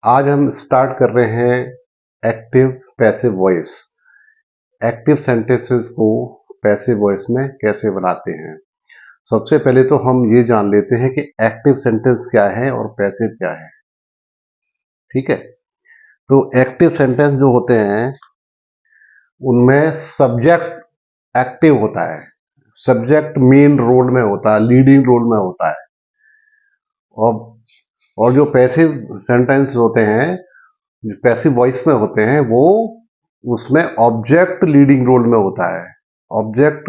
आज हम स्टार्ट कर रहे हैं active passive voice. Active sentences को पैसिव वॉइस में कैसे बनाते हैं। सबसे पहले तो हम ये जान लेते हैं कि एक्टिव सेंटेंस क्या है और पैसिव क्या है। ठीक है, तो एक्टिव सेंटेंस जो होते हैं उनमें सब्जेक्ट एक्टिव होता है, सब्जेक्ट मेन रोल में होता है, लीडिंग रोल में होता है। और जो पैसिव सेंटेंस होते हैं, पैसिव वॉइस में होते हैं, वो उसमें ऑब्जेक्ट लीडिंग रोल में होता है। ऑब्जेक्ट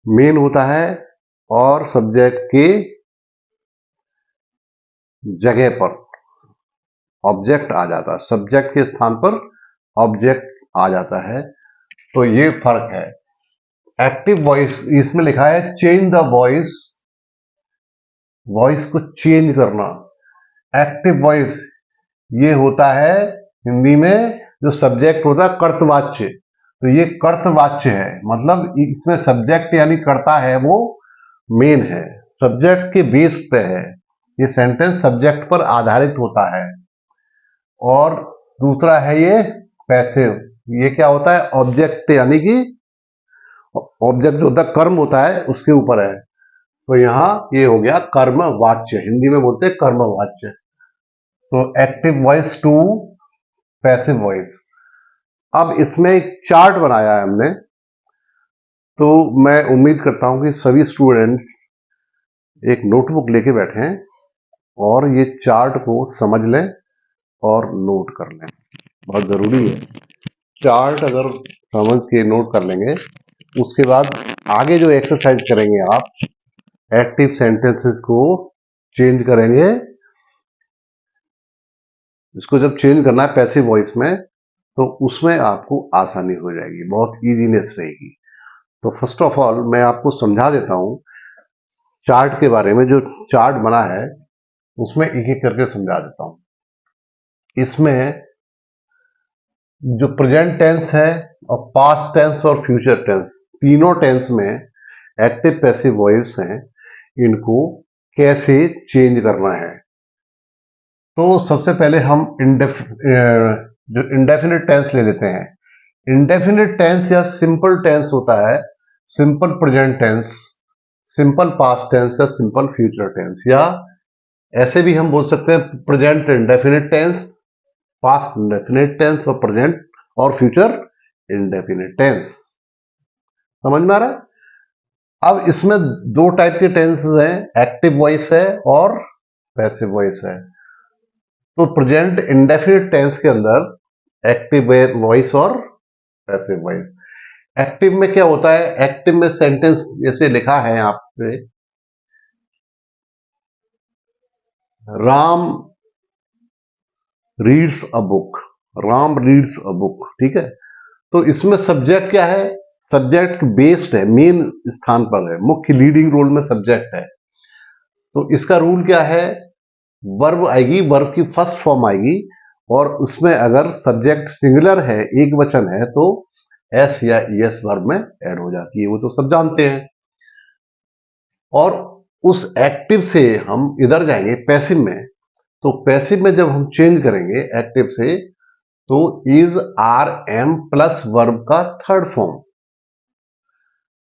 मेन होता है और सब्जेक्ट के जगह पर ऑब्जेक्ट आ जाता है, सब्जेक्ट के स्थान पर ऑब्जेक्ट आ जाता है। तो ये फर्क है। एक्टिव वॉइस इसमें लिखा है चेंज द वॉइस, वॉइस को चेंज करना। एक्टिव वॉइस ये होता है हिंदी में जो सब्जेक्ट होता है कर्तवाच्य। तो ये कर्तवाच्य है, मतलब इसमें सब्जेक्ट यानी कर्ता है वो मेन है, सब्जेक्ट के बेस पे है। ये सेंटेंस सब्जेक्ट पर आधारित होता है। और दूसरा है ये पैसिव, ये क्या होता है ऑब्जेक्ट, यानी कि ऑब्जेक्ट जो होता है कर्म होता है उसके ऊपर है। तो यहां ये हो गया कर्मवाच्य, हिंदी में बोलते हैं कर्मवाच्य। तो active voice to passive voice. अब इसमें एक चार्ट बनाया है हमने, तो मैं उम्मीद करता हूं कि सभी स्टूडेंट एक नोटबुक लेके बैठे और ये चार्ट को समझ लें और नोट कर लें। बहुत जरूरी है, चार्ट अगर समझ के नोट कर लेंगे उसके बाद आगे जो एक्सरसाइज करेंगे आप एक्टिव सेंटेंसेस को चेंज करेंगे। इसको जब चेंज करना है पैसिव वॉइस में तो उसमें आपको आसानी हो जाएगी, बहुत इजीनेस रहेगी। तो फर्स्ट ऑफ ऑल मैं आपको समझा देता हूं चार्ट के बारे में। जो चार्ट बना है उसमें एक एक करके समझा देता हूं। इसमें जो प्रेजेंट टेंस है और पास्ट टेंस और फ्यूचर टेंस, तीनों टेंस में एक्टिव पैसिव वॉइस हैं, इनको कैसे चेंज करना है। तो सबसे पहले हम जो इंडेफिनिट टेंस ले लेते हैं। इंडेफिनिट टेंस या सिंपल टेंस होता है, simple present tense, simple past tense या सिंपल फ्यूचर टेंस, या ऐसे भी हम बोल सकते हैं present indefinite tense, past indefinite tense और प्रेजेंट और फ्यूचर इंडेफिनिट टेंस। समझ में आ रहा है? अब इसमें दो टाइप के टेंसेस हैं, एक्टिव वॉइस है और पैसिव वॉइस है। तो प्रेजेंट इंडेफिनिट टेंस के अंदर एक्टिव वॉइस और पैसिव वॉइस। एक्टिव में क्या होता है, एक्टिव में सेंटेंस जैसे लिखा है यहाँ पे, Ram reads a book, Ram reads a book. ठीक है, तो इसमें सब्जेक्ट क्या है, सब्जेक्ट बेस्ड है, मेन स्थान पर है, मुख्य लीडिंग रोल में सब्जेक्ट है। तो इसका रूल क्या है, वर्ब आएगी, वर्ब की फर्स्ट फॉर्म आएगी और उसमें अगर सब्जेक्ट सिंगुलर है, एक वचन है, तो एस या ईएस वर्ब में ऐड हो जाती है, वो तो सब जानते हैं। और उस एक्टिव से हम इधर जाएंगे पैसिव में। तो पैसिव में जब हम चेंज करेंगे एक्टिव से, तो is are am plus verb का थर्ड फॉर्म।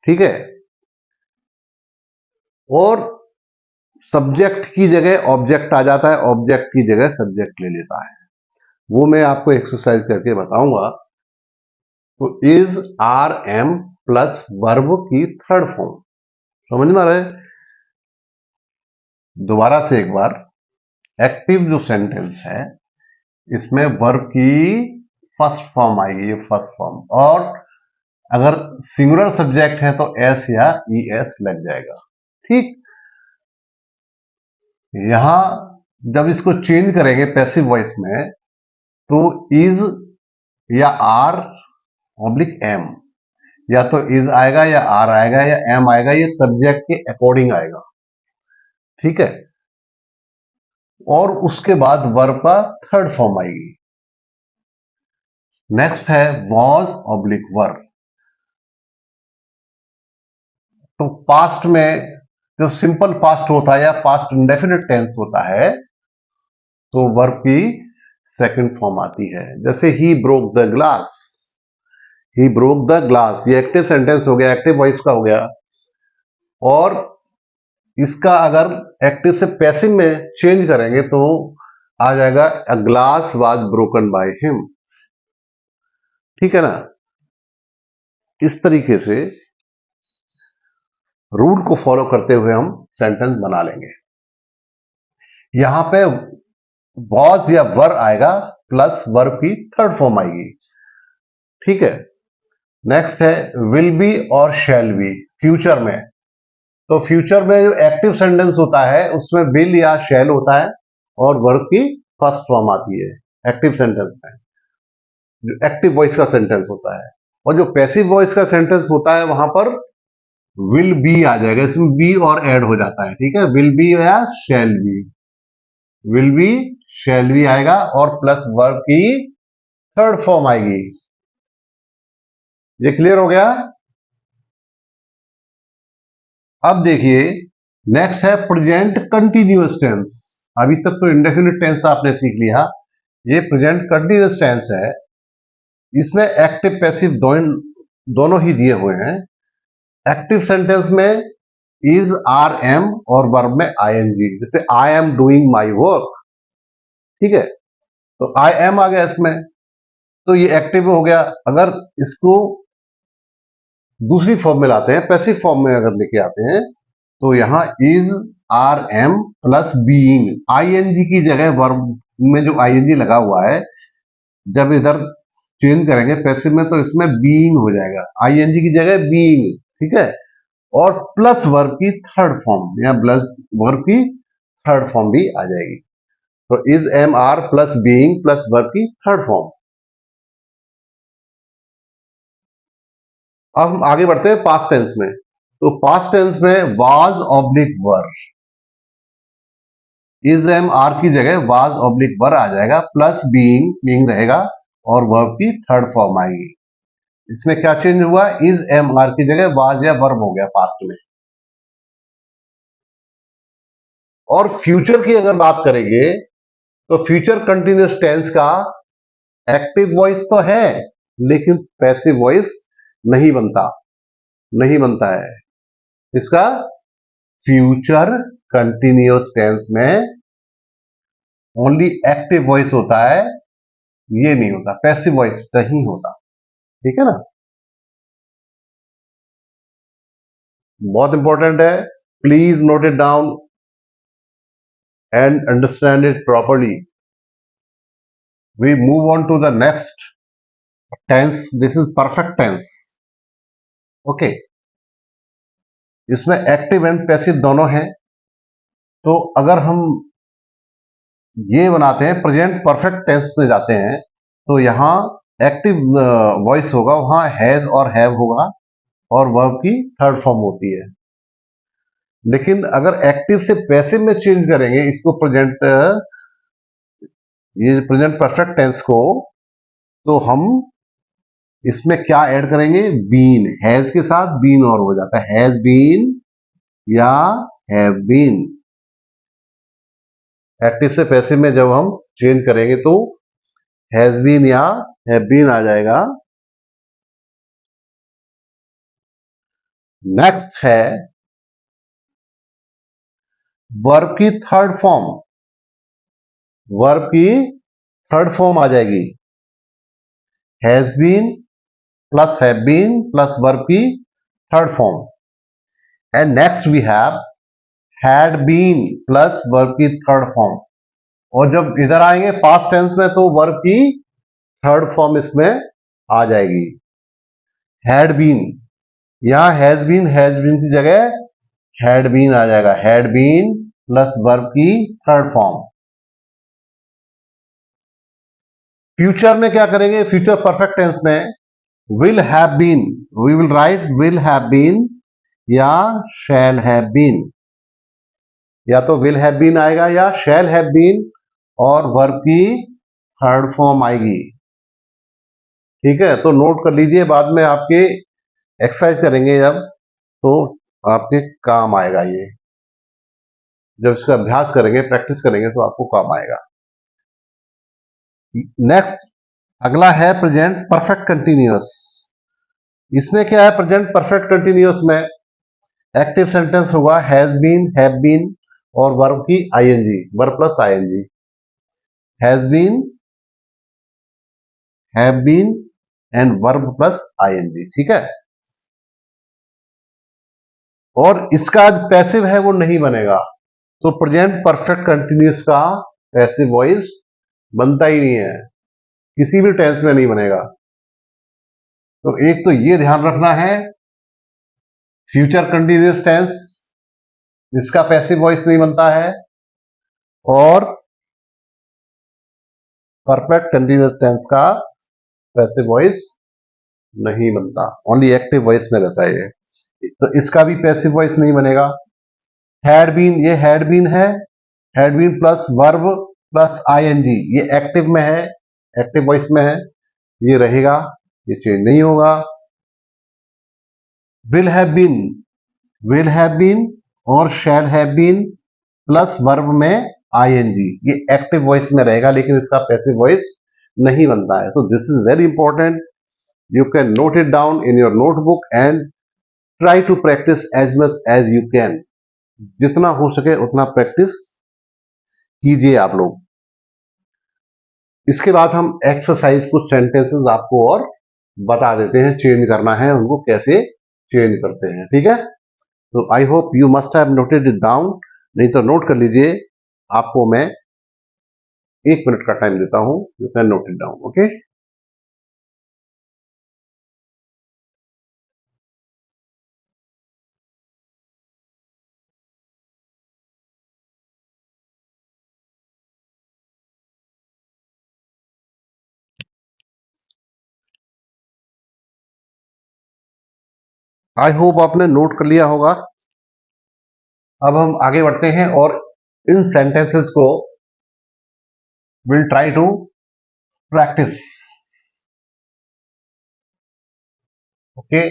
ठीक है, और सब्जेक्ट की जगह ऑब्जेक्ट आ जाता है, ऑब्जेक्ट की जगह सब्जेक्ट ले लेता है। वो मैं आपको एक्सरसाइज करके बताऊंगा। तो is are am plus verb की थर्ड फॉर्म। समझ में आ रहा है? दोबारा से एक बार, एक्टिव जो सेंटेंस है इसमें वर्ब की फर्स्ट फॉर्म आएगी, ये फर्स्ट फॉर्म, और अगर सिंगुलर सब्जेक्ट है तो एस या ई एस लग जाएगा। ठीक, यहां जब इसको चेंज करेंगे पैसिव वॉइस में, तो इज या आर ऑब्लिक एम, या तो इज आएगा या आर आएगा या एम आएगा, ये सब्जेक्ट के अकॉर्डिंग आएगा। ठीक है, और उसके बाद वर्ब का थर्ड फॉर्म आएगी। नेक्स्ट है वॉज ऑब्लिक वर्ब। तो पास्ट में जो सिंपल पास्ट होता है या पास्ट इंडेफिनिट टेंस होता है, तो वर्ब की सेकंड फॉर्म आती है। जैसे he broke the glass, he broke the glass, ये एक्टिव सेंटेंस हो गया, एक्टिव वॉइस का हो गया। और इसका अगर एक्टिव से पैसिव में चेंज करेंगे तो आ जाएगा a glass was broken by him. ठीक है ना। इस तरीके से रूल को फॉलो करते हुए हम सेंटेंस बना लेंगे। यहां पे वॉज या वर आएगा प्लस वर्ब की थर्ड फॉर्म आएगी। ठीक है। नेक्स्ट है विल बी और शैल बी फ्यूचर में। तो फ्यूचर में जो एक्टिव सेंटेंस होता है उसमें विल या शैल होता है और वर्ब की फर्स्ट फॉर्म आती है एक्टिव सेंटेंस में, जो एक्टिव वॉइस का सेंटेंस होता है। और जो पैसिव वॉइस का सेंटेंस होता है वहां पर विल बी आ जाएगा, इसमें बी और ऐड हो जाता है। ठीक है, विल बी या shall be, will be shall be आएगा और प्लस वर्ब की थर्ड फॉर्म आएगी। ये क्लियर हो गया। अब देखिए नेक्स्ट है प्रेजेंट कंटिन्यूअस टेंस। अभी तक तो इंडेफिनिट टेंस आपने सीख लिया, ये प्रेजेंट कंटिन्यूअस टेंस है। इसमें एक्टिव पैसिव दोनों ही दिए हुए हैं। एक्टिव सेंटेंस में इज आर एम और वर्ब में आई एन जी। जैसे I am doing my work, ठीक है, तो आई एम आ गया इसमें, तो ये एक्टिव हो गया। अगर इसको दूसरी फॉर्म में लाते हैं, पैसिव फॉर्म में अगर लेके आते हैं, तो यहां is are am plus being, I N G की जगह वर्ब में जो आई एन जी लगा हुआ है, जब इधर चेंज करेंगे पैसिव में तो इसमें बीइंग हो जाएगा, आई एन जी की जगह बीइंग। ठीक है, और प्लस वर्ब की थर्ड फॉर्म या प्लस वर्ब की थर्ड फॉर्म भी आ जाएगी। तो is am are plus being plus verb की थर्ड फॉर्म। अब हम आगे बढ़ते हैं पास्ट टेंस में। तो पास्ट टेंस में was oblique were, is am are की जगह वाज ऑब्लिक वर आ जाएगा, प्लस बीइंग रहेगा और वर्ब की थर्ड फॉर्म आएगी। इसमें क्या चेंज हुआ, इज एम आर की जगह वाज या वर्ब हो गया पास्ट में। और फ्यूचर की अगर बात करेंगे तो फ्यूचर कंटिन्यूअस टेंस का एक्टिव वॉइस तो है लेकिन पैसिव वॉइस नहीं बनता, नहीं बनता है इसका। फ्यूचर कंटिन्यूअस टेंस में ओनली एक्टिव वॉइस होता है, ये नहीं होता, पैसिव वॉइस नहीं होता। ठीक है ना, बहुत इंपॉर्टेंट है, please note it down and understand it properly. We move on to the next tense. This is perfect tense. Okay. इसमें एक्टिव एंड पैसिव दोनों हैं। तो अगर हम ये बनाते हैं प्रेजेंट परफेक्ट टेंस में जाते हैं तो यहां एक्टिव वॉइस होगा, वहां हैज और हैव होगा और वर्ब की थर्ड फॉर्म होती है। लेकिन अगर एक्टिव से पैसिव में चेंज करेंगे इसको, प्रेजेंट ये प्रेजेंट परफेक्ट टेंस को, तो हम इसमें क्या ऐड करेंगे, बीन, हैज के साथ बीन और हो जाता है, हैज बीन या हैव बीन। एक्टिव से पैसिव में जब हम चेंज करेंगे तो हैज बीन या हैव बीन आ जाएगा। नेक्स्ट है वर्ब की थर्ड फॉर्म, वर्ब की थर्ड फॉर्म आ जाएगी, has been plus have been plus verb की third form. And next we have had been plus verb की थर्ड फॉर्म। और जब इधर आएंगे पास्ट टेंस में तो वर्ब की थर्ड फॉर्म इसमें आ जाएगी, हैड बीन। यहां हैज बीन की जगह हैड बीन आ जाएगा, हैड बीन प्लस वर्ब की थर्ड फॉर्म। फ्यूचर में क्या करेंगे, फ्यूचर परफेक्ट टेंस में will have been, we will write will have been या शैल हैव बीन, या तो विल हैव बीन आएगा या शैल हैव बीन और वर्ब की थर्ड फॉर्म आएगी। ठीक है, तो नोट कर लीजिए, बाद में आपके एक्सरसाइज करेंगे जब तो आपके काम आएगा, ये जब इसका अभ्यास करेंगे प्रैक्टिस करेंगे तो आपको काम आएगा। नेक्स्ट अगला है प्रेजेंट परफेक्ट कंटिन्यूअस। इसमें क्या है, प्रेजेंट परफेक्ट कंटिन्यूअस में एक्टिव सेंटेंस होगा हैज बीन, हैव बीन और वर्ब की I N G, verb plus I N G. Has been, have been and verb plus I N G, ठीक है। और इसका जो पैसिव है वो नहीं बनेगा, तो प्रेजेंट परफेक्ट कंटिन्यूअस का पैसिव वॉइस बनता ही नहीं है, किसी भी टेंस में नहीं बनेगा। तो एक तो ये ध्यान रखना है, फ्यूचर कंटिन्यूअस टेंस इसका पैसिव वॉइस नहीं बनता है, और परफेक्ट कंटिन्यूअस टेंस का पैसिव वॉइस नहीं बनता, ओनली एक्टिव वॉइस में रहता है ये। तो इसका भी पैसिव वॉइस नहीं बनेगा। हैड बीन, ये हैड बीन है, had been plus verb plus I N G, ये एक्टिव में है, एक्टिव वॉइस में है, ये रहेगा, ये चेंज नहीं होगा। विल हैव बीन और shall have been plus verb में आईएनजी, ये एक्टिव वॉइस में रहेगा, लेकिन इसका पैसिव वॉइस नहीं बनता है। So this is very important, you can note it down in your notebook and try to practice as much as you can. जितना हो सके उतना प्रैक्टिस कीजिए आप लोग। इसके बाद हम एक्सरसाइज, कुछ सेंटेंसेस आपको और बता देते हैं, चेंज करना है उनको कैसे चेंज करते हैं, ठीक है। तो I hope you must have noted it down, नहीं तो नोट कर लीजिए, आपको मैं 1 मिनट का टाइम देता हूं, you can note it down, okay. I hope आपने नोट कर लिया होगा। अब हम आगे बढ़ते हैं और इन सेंटेंसेस को will try to practice, okay.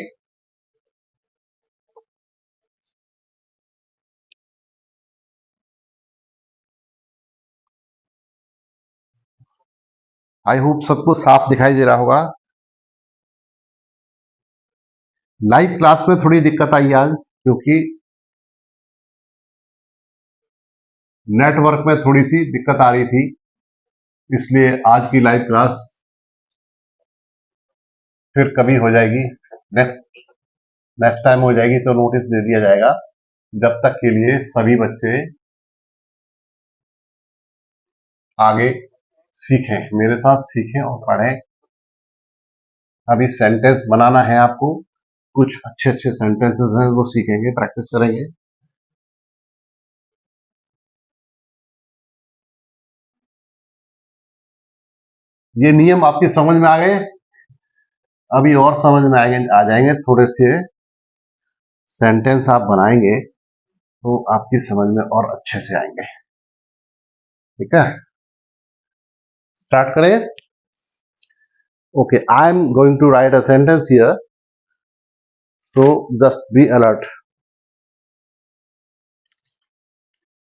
I hope सबको साफ दिखाई दे रहा होगा। लाइव क्लास में थोड़ी दिक्कत आई आज, क्योंकि नेटवर्क में थोड़ी सी दिक्कत आ रही थी, इसलिए आज की लाइव क्लास फिर कभी हो जाएगी, नेक्स्ट नेक्स्ट टाइम हो जाएगी, तो नोटिस दे दिया जाएगा। जब तक के लिए सभी बच्चे आगे सीखें, मेरे साथ सीखें और पढ़ें। अभी सेंटेंस बनाना है आपको, कुछ अच्छे अच्छे सेंटेंसेस हैं वो सीखेंगे, प्रैक्टिस करेंगे। ये नियम आपकी समझ में आ गए, अभी और समझ में आएंगे, आ जाएंगे, थोड़े से सेंटेंस आप बनाएंगे तो आपकी समझ में और अच्छे से आएंगे, ठीक है। स्टार्ट करें। Okay, I am going to write a sentence here, so just be alert,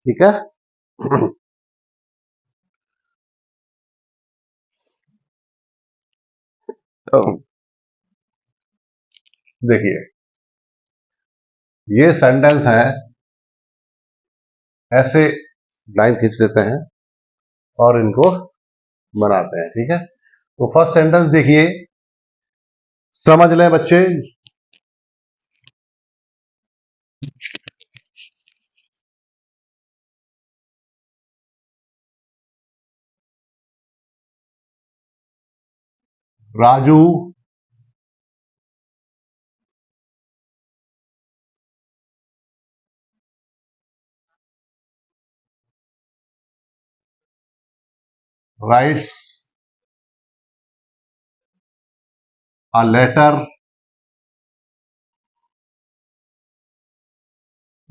ठीक है। तो देखिए, ये सेंटेंस है, ऐसे लाइन खींच लेते हैं और इनको बनाते हैं, ठीक है। तो फर्स्ट सेंटेंस देखिए, समझ लें बच्चे। Raju writes a letter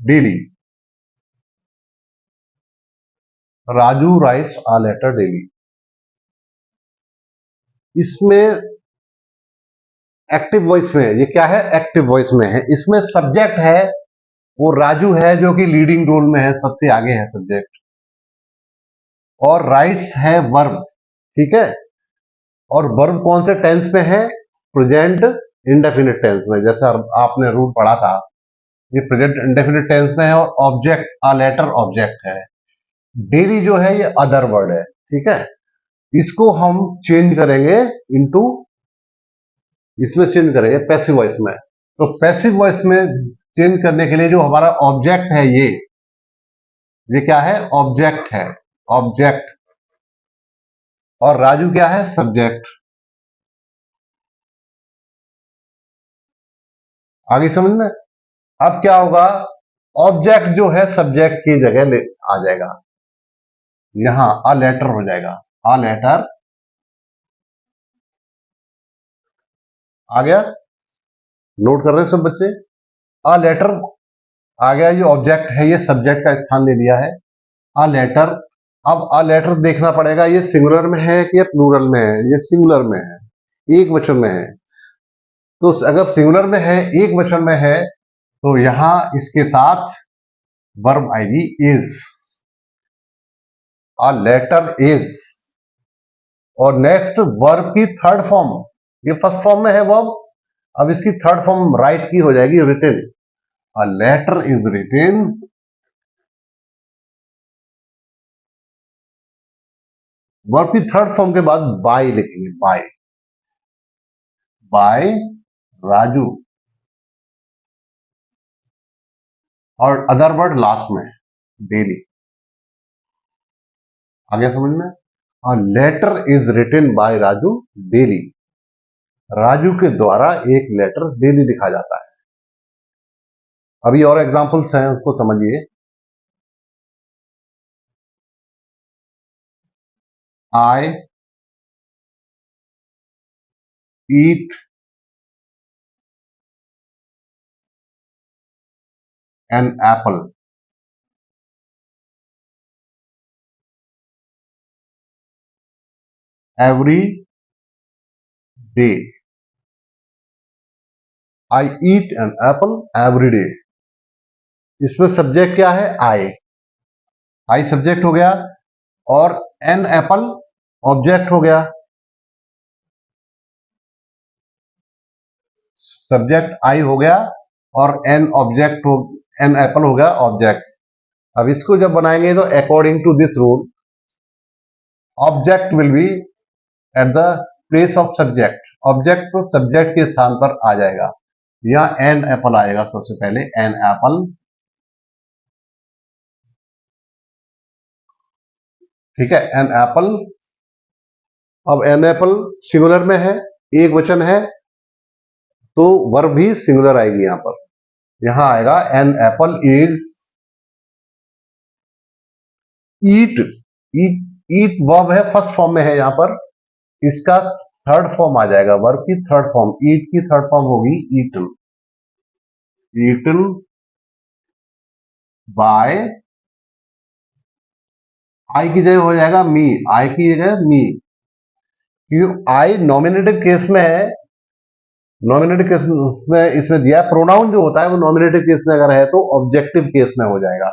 daily, Raju rights a letter daily। इसमें एक्टिव वॉइस में है, ये क्या है, एक्टिव वॉइस में है। इसमें सब्जेक्ट है वो राजू है, जो कि लीडिंग रोल में है, सबसे आगे है सब्जेक्ट, और राइट्स है वर्ब, ठीक है। और वर्ब कौन से टेंस में है? प्रेजेंट इंडेफिनिट टेंस में। जैसे आपने रूल पढ़ा था, ये प्रेजेंट इंडेफिनिट टेंस में है और ऑब्जेक्ट अ लेटर ऑब्जेक्ट है। डेली जो है ये अदर वर्ड है, ठीक है। इसको हम चेंज करेंगे इनटू, इसमें चेंज करेंगे पैसिव वॉइस में। तो पैसिव वॉइस में चेंज करने के लिए जो हमारा ऑब्जेक्ट है ये क्या है? ऑब्जेक्ट है, ऑब्जेक्ट। और राजू क्या है? सब्जेक्ट। आगे समझ में? अब क्या होगा? ऑब्जेक्ट जो है सब्जेक्ट की जगह ले आ जाएगा, यहां अ लेटर हो जाएगा। अ लेटर आ गया। नोट कर रहे हैं सब बच्चे? अ लेटर आ गया, ये ऑब्जेक्ट है, ये सब्जेक्ट का स्थान ले लिया है। A letter. अब अ लेटर देखना पड़ेगा ये सिंगुलर में है कि या प्लूरल में है। ये सिंगुलर में है, एक वचन में है। तो अगर सिंगुलर में है, एक वचन में है, तो यहां इसके साथ वर्ब आएगी इज। A letter is. और नेक्स्ट वर्ब की थर्ड फॉर्म, ये फर्स्ट फॉर्म में है वर्ब, अब इसकी थर्ड फॉर्म राइट की हो जाएगी written. A letter is written verb की थर्ड फॉर्म के बाद बाय लिखेंगे, बाय, बाय राजू। और अदर वर्ड लास्ट में, डेली। आगे समझ में? A letter is written by Raju daily. Raju के द्वारा एक लेटर डेली लिखा जाता है। अभी और एग्जांपल्स हैं, उसको समझिए। I eat an apple every day. I eat an apple every day. इसमें सब्जेक्ट क्या है? आई। आई सब्जेक्ट हो गया और एन एप्पल ऑब्जेक्ट हो गया। सब्जेक्ट आई हो गया और एन ऑब्जेक्ट हो, एन एप्पल हो गया ऑब्जेक्ट। अब इसको जब बनाएंगे तो according to this rule object will be at the place of subject. Object तो सब्जेक्ट के स्थान पर आ जाएगा। यहां एन एप्पल आएगा सबसे पहले, एन एप्पल, ठीक है, एन एप्पल। अब एन एप्पल सिंगुलर में है, एक वचन है, तो वर्ब भी सिंगुलर आएगी यहां पर। यहां आएगा an apple is eat. Eat, eat verb है, फर्स्ट फॉर्म में है यहां पर। इसका थर्ड फॉर्म आ जाएगा, वर्ब की थर्ड फॉर्म, ईट की थर्ड फॉर्म होगी ईटन। ईटन बाय, आई की जगह हो जाएगा मी, आई की जगह मी। क्योंकि आई नॉमिनेटिव केस में है, नॉमिनेटिव केस में इसमें दिया है। प्रोनाउन जो होता है वो नॉमिनेटिव केस में अगर है तो ऑब्जेक्टिव केस में हो जाएगा।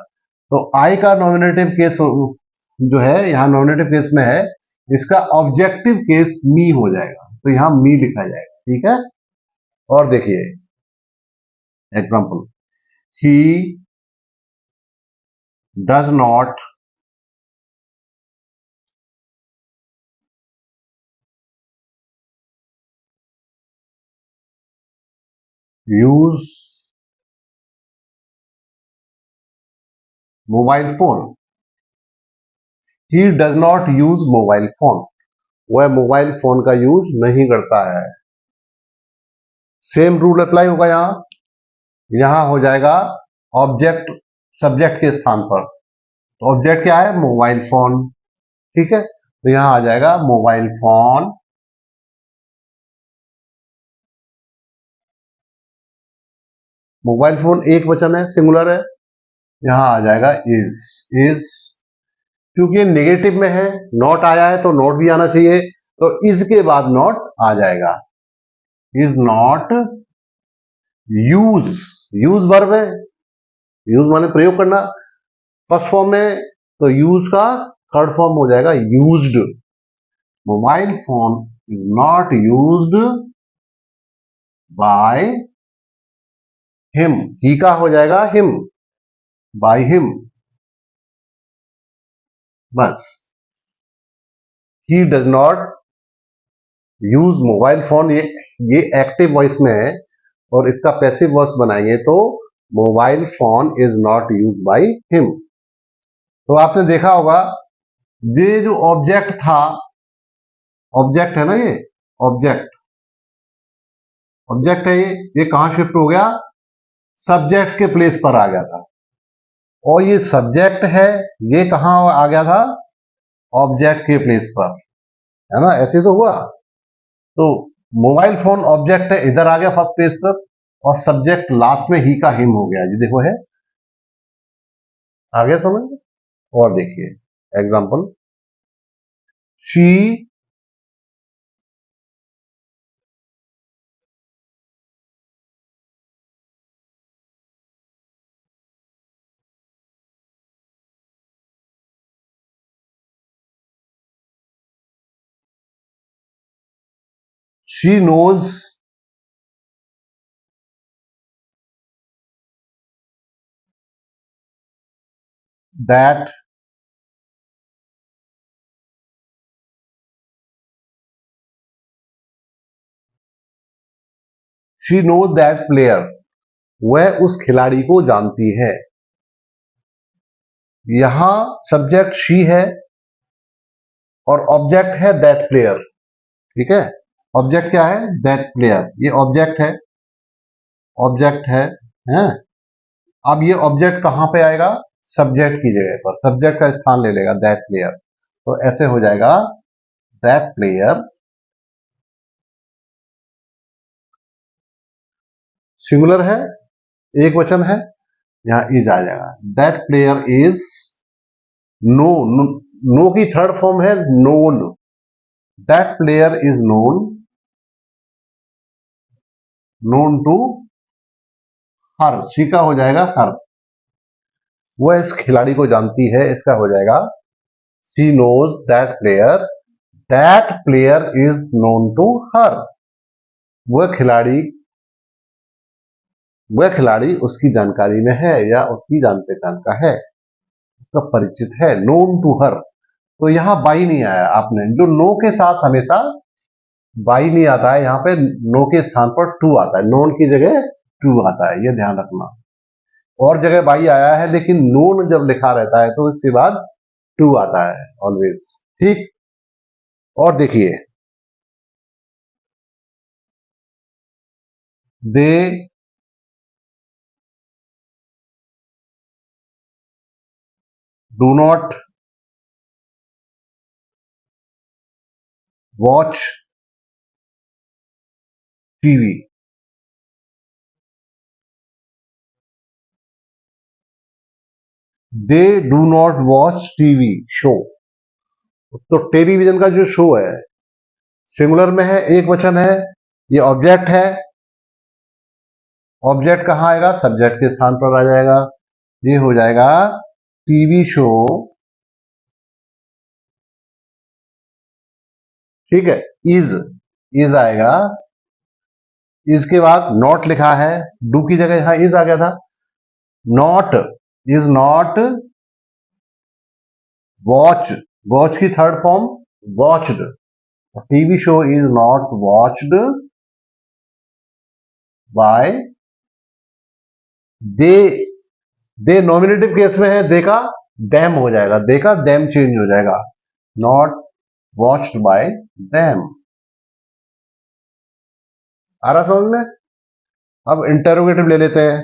तो आई का नॉमिनेटिव केस जो है यहां नॉमिनेटिव केस में है, इसका ऑब्जेक्टिव केस मी हो जाएगा, तो यहां मी लिखा जाएगा, ठीक है। और देखिए example, he does not use mobile phone. He does not use mobile phone, वह मोबाइल फोन का यूज नहीं करता है। सेम रूल अप्लाई होगा यहां। यहां हो जाएगा ऑब्जेक्ट सब्जेक्ट के स्थान पर। तो ऑब्जेक्ट क्या है? मोबाइल फोन, ठीक है। तो यहां आ जाएगा मोबाइल फोन। मोबाइल फोन एक वचन है, सिंगुलर है, यहां आ जाएगा इज। इज क्योंकि नेगेटिव में है, नॉट आया है तो नॉट भी आना चाहिए, तो इज के बाद नॉट आ जाएगा। Is not use, use verb है, यूज माने प्रयोग करना, फर्स्ट फॉर्म में, तो यूज का थर्ड फॉर्म हो जाएगा used. Mobile phone is not used by him, he का हो जाएगा हिम, बाय हिम, बस। He does not use mobile phone, ये एक्टिव वॉइस में है, और इसका पैसिव वॉइस बनाएंगे तो mobile phone is not use by him. तो आपने देखा होगा ये जो ऑब्जेक्ट था, ऑब्जेक्ट है ना, ये ऑब्जेक्ट, ऑब्जेक्ट है, ये कहां शिफ्ट हो गया, सब्जेक्ट के प्लेस पर आ गया था। और ये सब्जेक्ट है, ये कहां आ गया था, ऑब्जेक्ट के प्लेस पर, है ना, ऐसे तो हुआ। तो मोबाइल फोन ऑब्जेक्ट है, इधर आ गया फर्स्ट पेज पर, और सब्जेक्ट लास्ट में ही का हिम हो गया, ये देखो है, आ गया समझ में। और देखिए example, she she knows that she knows that player, वह उस खिलाड़ी को जानती है। यहां सब्जेक्ट शी है और ऑब्जेक्ट है दैट प्लेयर, ठीक है। ऑब्जेक्ट क्या है, दैट प्लेयर, ये ऑब्जेक्ट है, ऑब्जेक्ट है। अब ये ऑब्जेक्ट कहां पे आएगा, सब्जेक्ट की जगह पर, सब्जेक्ट का स्थान ले लेगा दैट प्लेयर। तो ऐसे हो जाएगा, दैट प्लेयर, सिंगुलर है, एक वचन है, यहां इज आ जाएगा, that player is know, know की थर्ड फॉर्म है known, that player is known, known to her, she का हो जाएगा हर, वह इस खिलाड़ी को जानती है, इसका हो जाएगा she knows that player is known to her, वह खिलाड़ी, वह खिलाड़ी उसकी जानकारी में है या उसकी जान पहचान का है, उसका परिचित है, नोन टू हर। तो यहां बाई नहीं आया, आपने जो नो के साथ हमेशा बाई नहीं आता है, यहां पे नो के स्थान पर टू आता है, नोन की जगह टू आता है, यह ध्यान रखना। और जगह बाई आया है, लेकिन नोन जब लिखा रहता है तो इसके बाद टू आता है ऑलवेज, ठीक। और देखिए, they do not watch TV, they do not watch TV show. तो टेलीविजन का जो शो है, सिंगुलर में है, एक वचन है, ये ऑब्जेक्ट है, ऑब्जेक्ट कहां आएगा, सब्जेक्ट के स्थान पर आ जाएगा, ये हो जाएगा टीवी शो, ठीक है। इज, इज आएगा, इज के बाद नॉट लिखा है, डू की जगह यहां इज आ गया था, not, is not watch, watch की third form watched, TV show is not watched by they, they nominative case में है, दे का डैम हो जाएगा, दे का डैम चेंज हो जाएगा, नॉट वॉच्ड बाय डैम। आ रहा समझ में। अब इंटेरोगेटिव ले लेते हैं,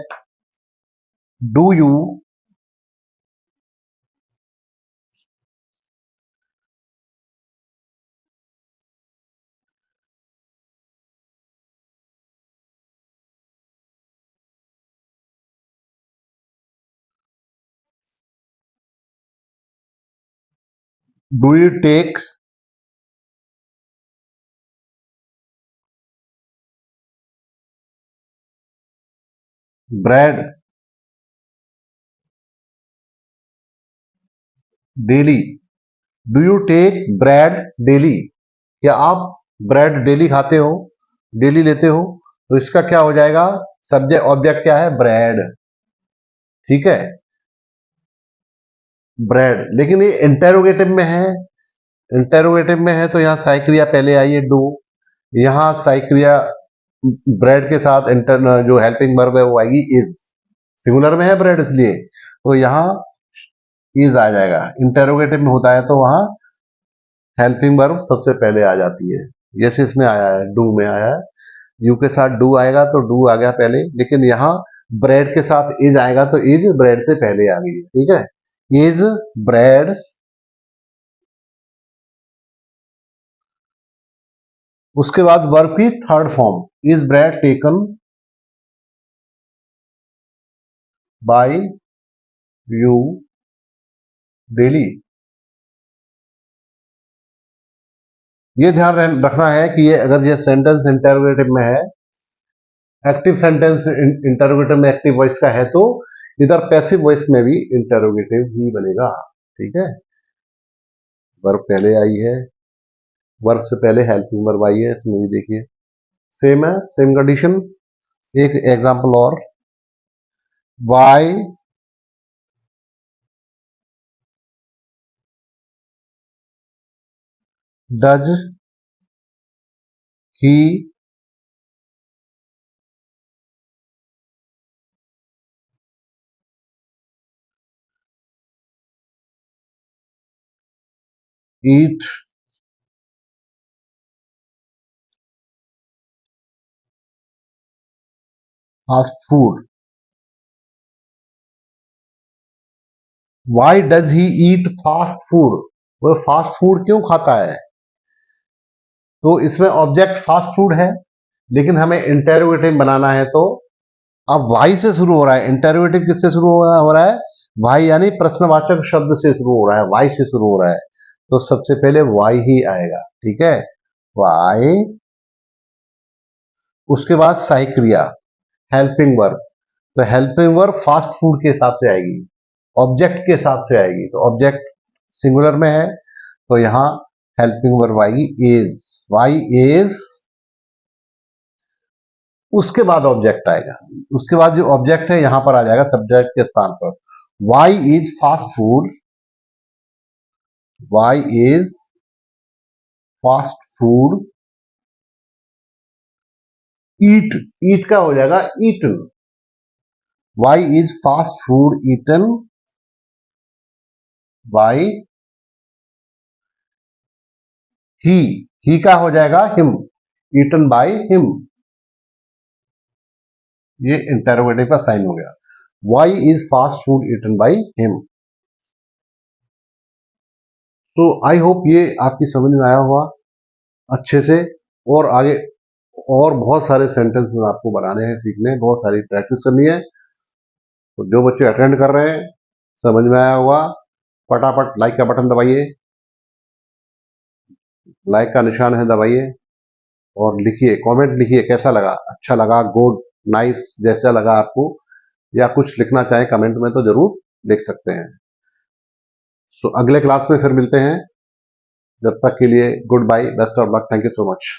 do you do you take bread daily, do you take bread daily, क्या आप ब्रेड डेली खाते हो, डेली लेते हो, तो इसका क्या हो जाएगा, सब्जेक्ट ऑब्जेक्ट क्या है, ब्रेड, ठीक है, ब्रेड। लेकिन ये इंटेरोगेटिव में है, इंटेरोगेटिव में है तो यहाँ साइक्रिया पहले आई है, डू, यहाँ साइक्रिया ब्रेड के साथ इंटर जो हेल्पिंग वर्ब है वो आएगी इज, सिंगुलर में है ब्रेड इसलिए, तो यहाँ इज आ जाएगा। इंटेरोगेटिव में होता है तो वहां हेल्पिंग वर्ब सबसे पहले आ जाती है, जैसे इसमें आया है, डू में आया है, यू के साथ डू आएगा तो डू आ गया पहले, लेकिन यहाँ ब्रेड के साथ इज आएगा तो इज ब्रेड से पहले आ गई, ठीक है, इज ब्रेड। उसके बाद वर्ब की third form, is bread taken by you daily. ये ध्यान रखना है कि ये अगर ये सेंटेंस इंटरोगेटिव में है, एक्टिव सेंटेंस इंटरोगेटिव में एक्टिव वॉइस का है, तो इधर पैसिव वॉइस में भी इंटरोगेटिव ही बनेगा, ठीक है। वर्ब पहले आई है, वर्ब से पहले हेल्पिंग वर्ब आई है, इसमें भी देखिए सेम है, सेम कंडीशन। एक एग्जांपल और, why does he eat fast food. Why does he eat fast food, वह फास्ट फूड क्यों खाता है, तो इसमें ऑब्जेक्ट फास्ट फूड है, लेकिन हमें इंटेरोगेटिव बनाना है तो अब वाई से शुरू हो रहा है, इंटेरोगेटिव किससे शुरू हो रहा है, वाई यानी प्रश्नवाचक शब्द से शुरू हो रहा है, वाई से शुरू हो रहा है, तो सबसे पहले वाई ही आएगा, ठीक है, वाई। उसके बाद सहायक क्रिया हेल्पिंग वर्ब, तो हेल्पिंग वर्ब फास्ट फूड के हिसाब से आएगी, ऑब्जेक्ट के हिसाब से आएगी, तो ऑब्जेक्ट सिंगुलर में है तो यहां हेल्पिंग वर्ब आएगी इज, वाई इज। उसके बाद ऑब्जेक्ट आएगा, उसके बाद जो ऑब्जेक्ट है यहां पर आ जाएगा सब्जेक्ट के स्थान पर, why is fast food, why is fast food eat, eat का हो जाएगा eaten, why is fast food eaten by he का हो जाएगा हिम, ईटन बाई हिम, ये इंटरोगेटिव का साइन हो गया, why is fast food eaten by him. तो आई होप ये आपकी समझ में आया हुआ अच्छे से, और आगे और बहुत सारे सेंटेंसेस आपको बनाने हैं, सीखने हैं, बहुत सारी प्रैक्टिस करनी है, तो जो बच्चे अटेंड कर रहे हैं समझ में आया हुआ, फटाफट लाइक का बटन दबाइए, लाइक का निशान है दबाइए, और लिखिए, कमेंट लिखिए कैसा लगा, अच्छा लगा, गुड, नाइस, जैसा लगा आपको, या कुछ लिखना चाहे कमेंट में तो जरूर लिख सकते हैं। तो अगले क्लास में फिर मिलते हैं, जब तक के लिए good bye, best of luck, thank you so much.